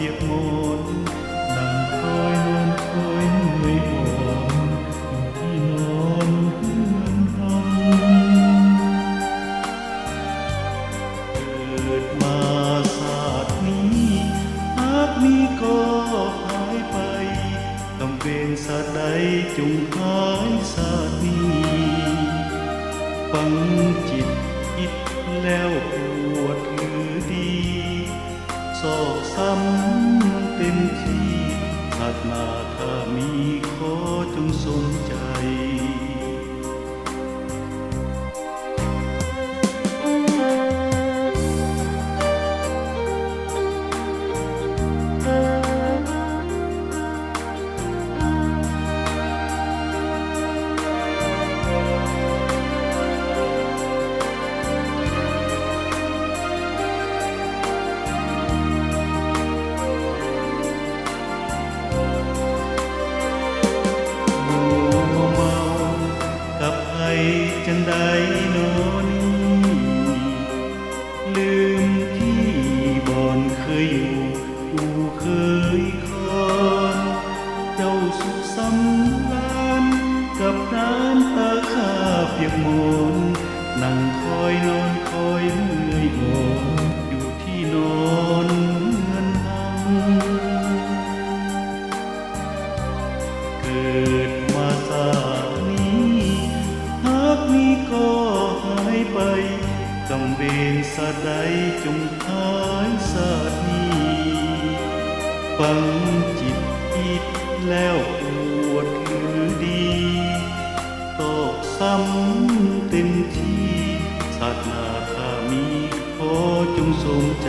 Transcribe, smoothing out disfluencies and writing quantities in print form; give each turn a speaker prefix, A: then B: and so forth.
A: ปียกมนนั่งคอยนอนคอยเหนื่อยอ่อนอยู่ที่นอนเพื่อนทำเกิดมาศาสตร์นี้หากมีก็หายไปกำเวรศาสตร์ใดจงหายศาสตร์นี้ฟังจิตคิดแล้วปวดหรือดีศอกซ้ำเต็มที่ศาสนาถ้ามีขอจงสนใจจังใดโนนี้ลืมที่บ่อนเคยอยู่เคยคอนเจ้าสุขสำราญกับน้ำตาข้าเปียกมนนั่งคอยนอนคอยเหนื่อยอ่อนอยู่ที่นอนเงินหังเกิดมาศาสตร์นี้หากมีก็หายไปกำเวรศาสตร์ใดจงหายศาสตร์นี้ฟังจิตคิดแล้วปวดหรือดีตอกซ้ำเต็มที่ศาสนาถ้ามีขอจงสมใจ